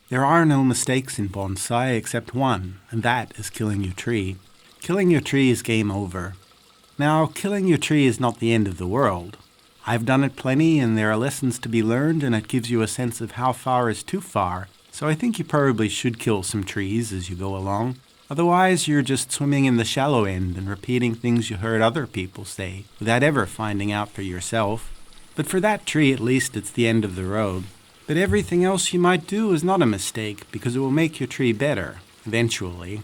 There are no mistakes in bonsai except one, and that is killing your tree. Killing your tree is game over. Now, killing your tree is not the end of the world. I've done it plenty, and there are lessons to be learned, and it gives you a sense of how far is too far. So I think you probably should kill some trees as you go along. Otherwise, you're just swimming in the shallow end and repeating things you heard other people say, without ever finding out for yourself. But for that tree, at least, it's the end of the road. But everything else you might do is not a mistake, because it will make your tree better, eventually.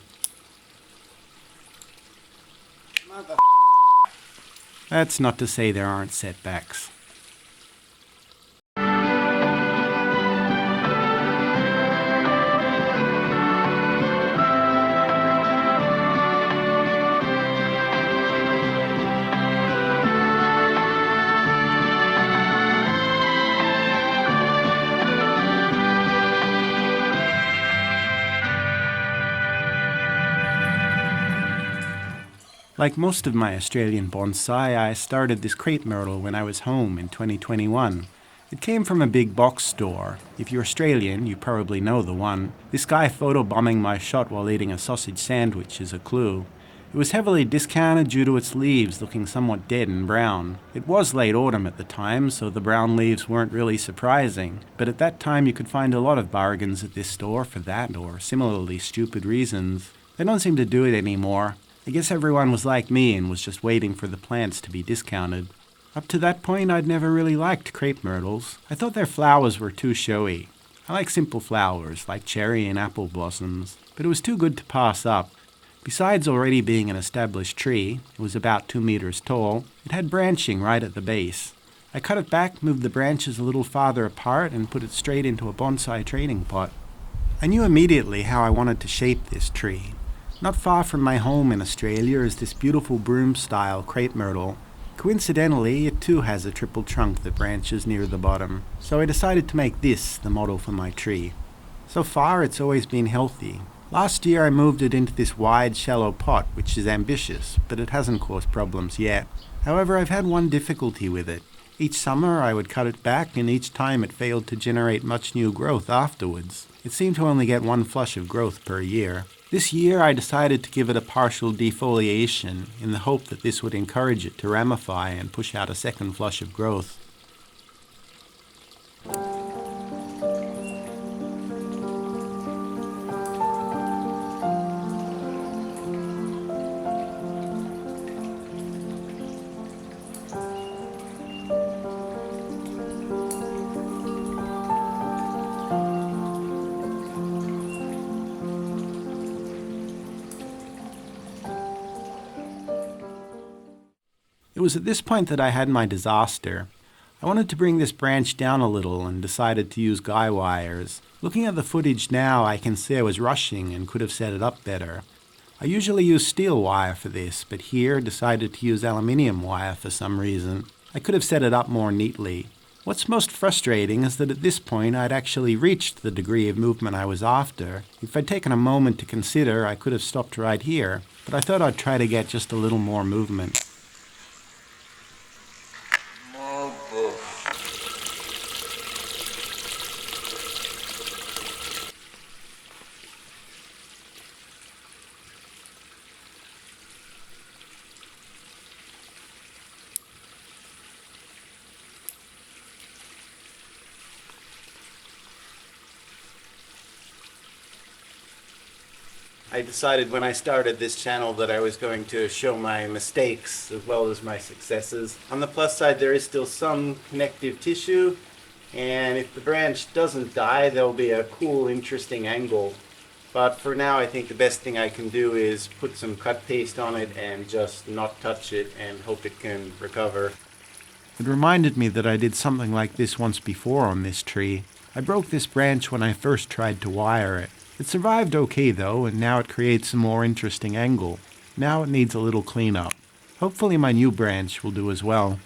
That's not to say there aren't setbacks. Like most of my Australian bonsai, I started this crepe myrtle when I was home in 2021. It came from a big box store. If you're Australian, you probably know the one. This guy photobombing my shot while eating a sausage sandwich is a clue. It was heavily discounted due to its leaves looking somewhat dead and brown. It was late autumn at the time, so the brown leaves weren't really surprising. But at that time you could find a lot of bargains at this store for that or similarly stupid reasons. They don't seem to do it anymore. I guess everyone was like me and was just waiting for the plants to be discounted. Up to that point, I'd never really liked crepe myrtles. I thought their flowers were too showy. I like simple flowers, like cherry and apple blossoms, but it was too good to pass up. Besides already being an established tree, it was about 2 meters tall, it had branching right at the base. I cut it back, moved the branches a little farther apart, and put it straight into a bonsai training pot. I knew immediately how I wanted to shape this tree. Not far from my home in Australia is this beautiful broom-style crepe myrtle. Coincidentally, it too has a triple trunk that branches near the bottom, so I decided to make this the model for my tree. So far, it's always been healthy. Last year I moved it into this wide, shallow pot, which is ambitious, but it hasn't caused problems yet. However, I've had one difficulty with it. Each summer I would cut it back, and each time it failed to generate much new growth afterwards. It seemed to only get one flush of growth per year. This year I decided to give it a partial defoliation in the hope that this would encourage it to ramify and push out a second flush of growth. It was at this point that I had my disaster. I wanted to bring this branch down a little and decided to use guy wires. Looking at the footage now, I can see I was rushing and could have set it up better. I usually use steel wire for this, but here decided to use aluminium wire for some reason. I could have set it up more neatly. What's most frustrating is that at this point I'd actually reached the degree of movement I was after. If I'd taken a moment to consider, I could have stopped right here, but I thought I'd try to get just a little more movement. I decided when I started this channel that I was going to show my mistakes as well as my successes. On the plus side, there is still some connective tissue, and if the branch doesn't die, there'll be a cool, interesting angle. But for now, I think the best thing I can do is put some cut paste on it and just not touch it and hope it can recover. It reminded me that I did something like this once before on this tree. I broke this branch when I first tried to wire it. It survived okay though, and now it creates a more interesting angle. Now it needs a little cleanup. Hopefully my new branch will do as well.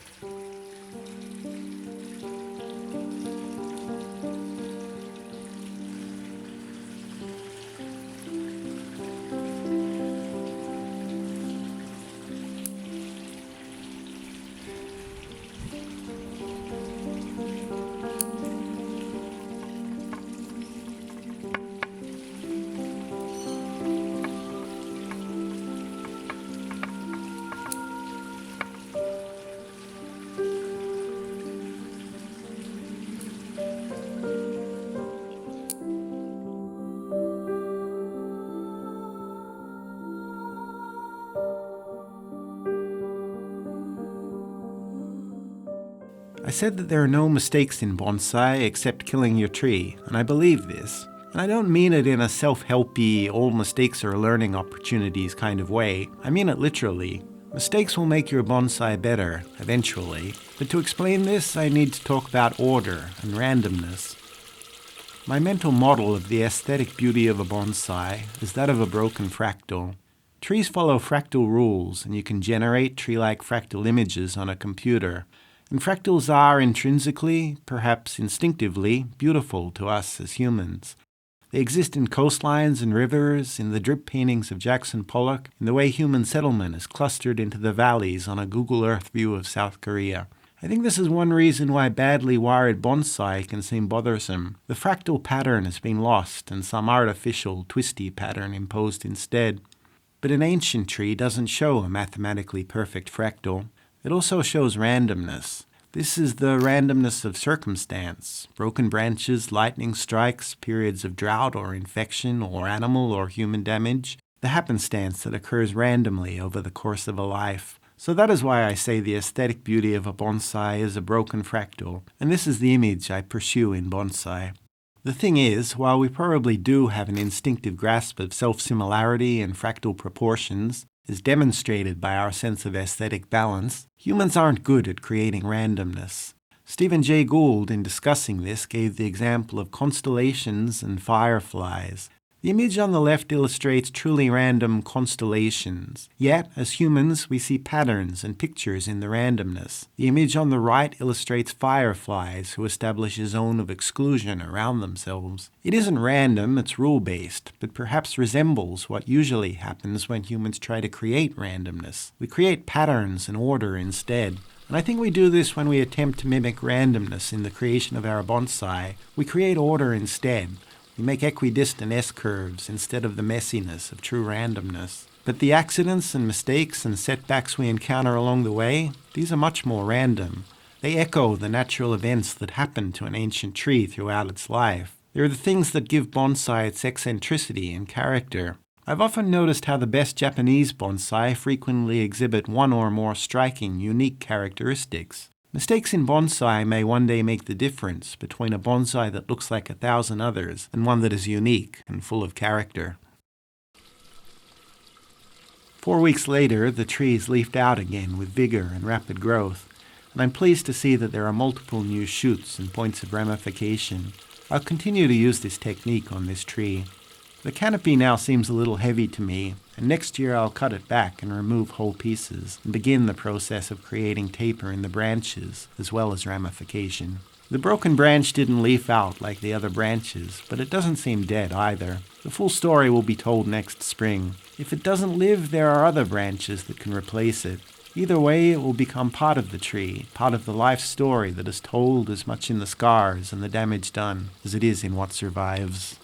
I said that there are no mistakes in bonsai except killing your tree, and I believe this. And I don't mean it in a self-helpy, all mistakes are learning opportunities kind of way. I mean it literally. Mistakes will make your bonsai better, eventually. But to explain this, I need to talk about order and randomness. My mental model of the aesthetic beauty of a bonsai is that of a broken fractal. Trees follow fractal rules, and you can generate tree-like fractal images on a computer. And fractals are intrinsically, perhaps instinctively, beautiful to us as humans. They exist in coastlines and rivers, in the drip paintings of Jackson Pollock, in the way human settlement is clustered into the valleys on a Google Earth view of South Korea. I think this is one reason why badly wired bonsai can seem bothersome. The fractal pattern has been lost and some artificial, twisty pattern imposed instead. But an ancient tree doesn't show a mathematically perfect fractal. It also shows randomness. This is the randomness of circumstance, broken branches, lightning strikes, periods of drought or infection or animal or human damage, the happenstance that occurs randomly over the course of a life. So that is why I say the aesthetic beauty of a bonsai is a broken fractal, and this is the image I pursue in bonsai. The thing is, while we probably do have an instinctive grasp of self-similarity and fractal proportions, as demonstrated by our sense of aesthetic balance, humans aren't good at creating randomness. Stephen Jay Gould, in discussing this, gave the example of constellations and fireflies. The image on the left illustrates truly random constellations. Yet, as humans, we see patterns and pictures in the randomness. The image on the right illustrates fireflies who establish a zone of exclusion around themselves. It isn't random, it's rule-based, but perhaps resembles what usually happens when humans try to create randomness. We create patterns and order instead. And I think we do this when we attempt to mimic randomness in the creation of our bonsai. We create order instead. We make equidistant S-curves instead of the messiness of true randomness. But the accidents and mistakes and setbacks we encounter along the way, these are much more random. They echo the natural events that happen to an ancient tree throughout its life. They are the things that give bonsai its eccentricity and character. I've often noticed how the best Japanese bonsai frequently exhibit one or more striking, unique characteristics. Mistakes in bonsai may one day make the difference between a bonsai that looks like 1,000 others and one that is unique and full of character. 4 weeks later, the tree is leafed out again with vigor and rapid growth, and I'm pleased to see that there are multiple new shoots and points of ramification. I'll continue to use this technique on this tree. The canopy now seems a little heavy to me, and next year I'll cut it back and remove whole pieces and begin the process of creating taper in the branches as well as ramification. The broken branch didn't leaf out like the other branches, but it doesn't seem dead either. The full story will be told next spring. If it doesn't live, there are other branches that can replace it. Either way, it will become part of the tree, part of the life story that is told as much in the scars and the damage done as it is in what survives.